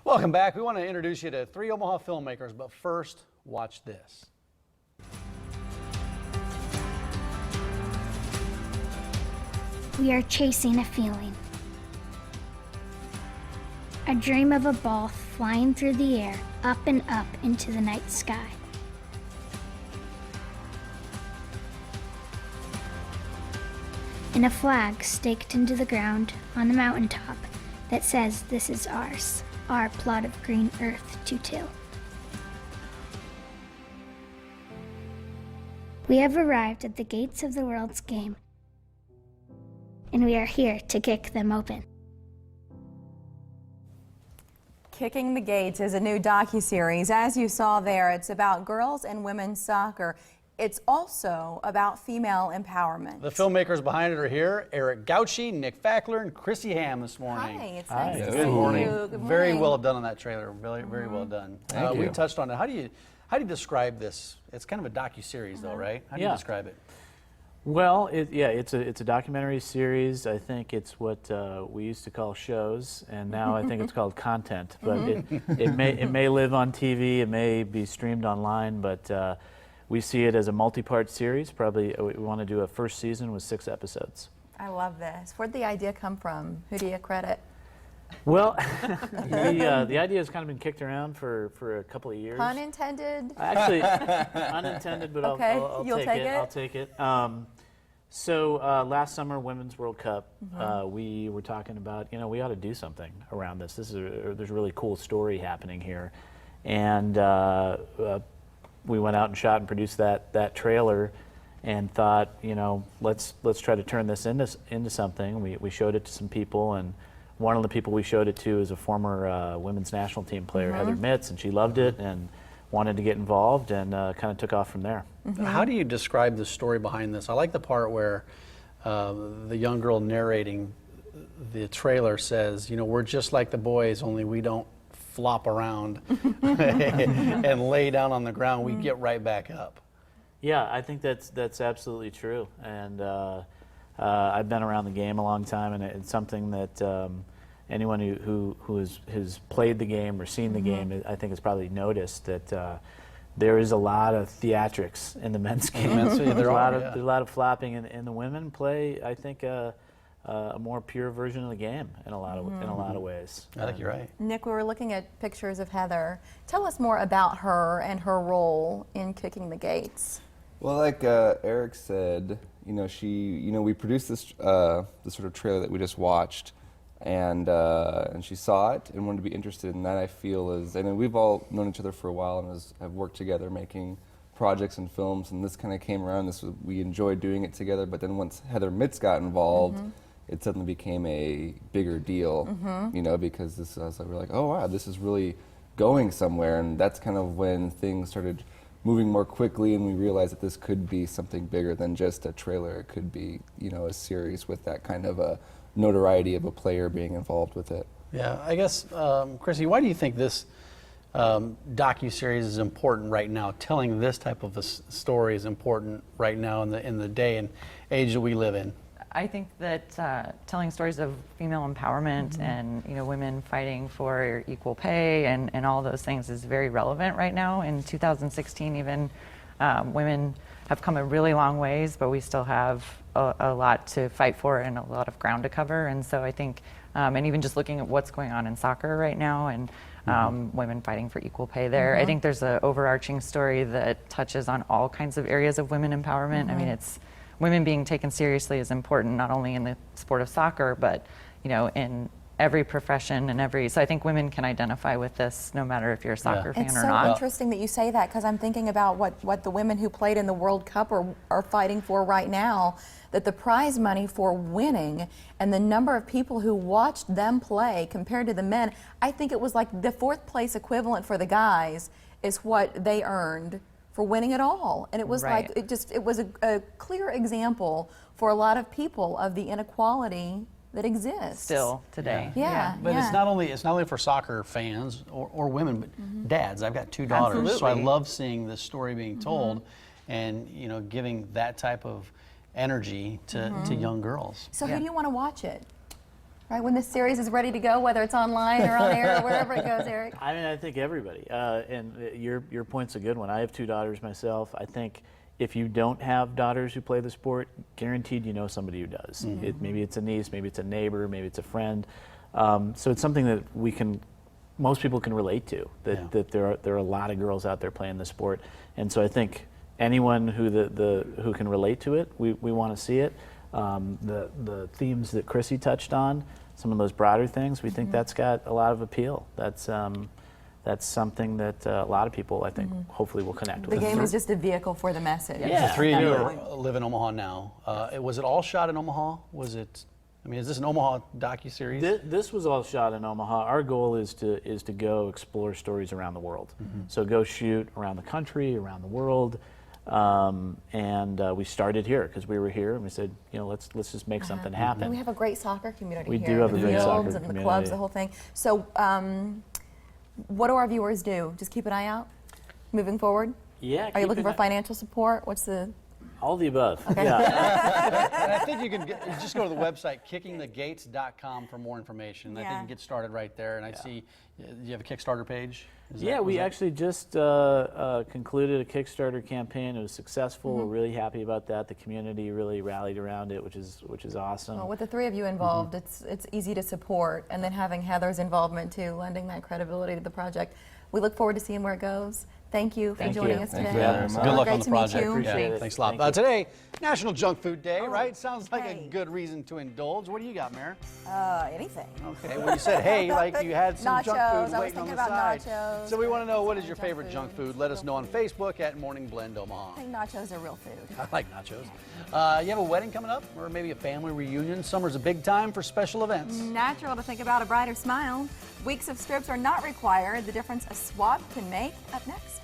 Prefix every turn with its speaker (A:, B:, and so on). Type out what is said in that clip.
A: Welcome back. We want to introduce you to 3 Omaha filmmakers, but first, watch this.
B: We are chasing a feeling. A dream of a ball flying through the air, up and up into the night sky. And a flag staked into the ground on the mountaintop that says this is ours, our plot of green earth to till. We have arrived at the gates of the world's game, and we are here to kick them open.
C: Kicking the Gates is a new docu-series. As you saw there, it's about girls and women's soccer. It's also about female empowerment.
A: The filmmakers behind it are here: Eric Gautschi, Nick Fackler, and Krissy Hamm this morning.
C: Hi, it's nice to see
A: Good morning.
C: you. Good morning.
A: Very well done on that trailer. Very well done.
D: Thank you.
A: We touched on it. How do you describe this? It's kind of a docu-series, though, right? How do you describe it?
D: Well, it's a documentary series. I think it's what we used to call shows, and now I think it's called content. But it may live on TV, it may be streamed online, but we see it as a multi-part series. Probably we want to do a first season with 6 episodes.
C: I love this. Where'd the idea come from? Who do you credit?
D: Well, the idea has kind of been kicked around for a couple of years.
C: Pun intended?
D: Actually, unintended, but
C: Okay,
D: I'll
C: you'll take it?
D: I'll take it. So last summer, Women's World Cup, we were talking about, we ought to do something around this. There's a really cool story happening here. And we went out and shot and produced that trailer and thought, let's try to turn this into something. We showed it to some people, and one of the people we showed it to is a former women's national team player, Heather Mitz, and she loved it and wanted to get involved, and kind of took off from there.
A: How do you describe the story behind this? I like the part where the young girl narrating the trailer says, we're just like the boys, only we don't flop around and lay down on the ground. We get right back up.
D: Yeah, I think that's absolutely true. And I've been around the game a long time, and it's something that anyone who has played the game or seen the game, I think has probably noticed that there is a lot of theatrics in the men's game. There's a lot of flopping, and the women play, I think, a more pure version of the game in a lot of ways.
A: I think you're right.
C: Nick, we were looking at pictures of Heather. Tell us more about her and her role in Kicking the Gates.
E: Well, like Eric said, we produced this sort of trailer that we just watched, and she saw it and wanted to be interested in that. I feel and we've all known each other for a while and have worked together making projects and films, and this kind of came around. We enjoyed doing it together, but then once Heather Mitz got involved, it suddenly became a bigger deal, because we're like, oh wow, this is really going somewhere, and that's kind of when things started moving more quickly, and we realized that this could be something bigger than just a trailer. It could be, a series with that kind of a notoriety of a player being involved with it.
A: Yeah, I guess, Krissy, why do you think this docu-series is important right now? Telling this type of a story is important right now in the day and age that we live in.
F: I think that telling stories of female empowerment and women fighting for equal pay and all those things is very relevant right now. In 2016, even women have come a really long ways, but we still have a lot to fight for and a lot of ground to cover. And so I think, and even just looking at what's going on in soccer right now and women fighting for equal pay there, I think there's an overarching story that touches on all kinds of areas of women empowerment. I mean, it's women being taken seriously is important, not only in the sport of soccer, but in every profession and so I think women can identify with this no matter if you're a soccer fan or not.
C: It's so interesting that you say that, because I'm thinking about what the women who played in the World Cup are fighting for right now, that the prize money for winning and the number of people who watched them play compared to the men, I think it was like the 4th place equivalent for the guys is what they earned for winning it all. And it was like, it was a clear example for a lot of people of the inequality that exists
F: still today.
A: But it's not only for soccer fans or women, but dads. I've got 2 daughters, so I love seeing this story being told, and giving that type of energy to young girls.
C: So who do you want to watch it? Right, when this series is ready to go, whether it's online or on air or wherever it goes, Eric?
D: I mean, I think everybody. And your point's a good one. I have 2 daughters myself. I think if you don't have daughters who play the sport, guaranteed you know somebody who does. Maybe it's a niece, maybe it's a neighbor, maybe it's a friend. So it's something that most people can relate to. That there are a lot of girls out there playing the sport, and so I think anyone who can relate to it, we want to see it. The themes that Krissy touched on, some of those broader things, we think that's got a lot of appeal. That's something that a lot of people, I think, hopefully will connect with.
C: The game is just a vehicle for the message.
D: Yeah.
A: The 3 of you live in Omaha now. Was it all shot in Omaha? Was it? I mean, is this an Omaha docu-series?
D: This was all shot in Omaha. Our goal is to go explore stories around the world. So go shoot around the country, around the world. And we started here because we were here, and we said, let's just make something happen.
C: And we have a great soccer community
D: We
C: here.
D: do have a
C: the
D: great
C: fields
D: soccer
C: and the
D: community.
C: clubs, the whole thing. So, what do our viewers do? Just keep an eye out moving forward?
D: Yeah.
C: Are you looking for financial support? What's the...
D: All the above.
C: Okay.
D: Yeah.
A: And I think you can just go to the website kickingthegates.com for more information. I think you can get started right there. And I see you have a Kickstarter page.
D: We actually just concluded a Kickstarter campaign. It was successful. We're really happy about that. The community really rallied around it, which is awesome.
C: Well, with the 3 of you involved, it's easy to support. And then having Heather's involvement too, lending that credibility to the project. We look forward to seeing where it goes. Thank you for joining us today.
E: Thank you very much.
A: Good luck
C: Great
A: on the
C: to meet
A: project.
C: you.
D: Appreciate it.
A: Thanks a lot.
D: Thank you.
A: Today, National Junk Food Day, right? Sounds like a
C: hey.
A: good reason to indulge. What do you got, Mayor?
C: Anything.
A: Okay, well, you said, hey, like you had some junk
C: Nachos.
A: food
C: I was
A: waiting on
C: thinking
A: the
C: about
A: side.
C: nachos.
A: So we want to know, what is your
C: Junk
A: favorite
C: food.
A: junk food? Let us know on Facebook at Morning Blend Omaha.
C: I think nachos are real food.
A: I like nachos. You have a wedding coming up, or maybe a family reunion. Summer's a big time for special events.
C: Natural to think about a brighter smile. Weeks of strips are not required. The difference a swap can make. Up next.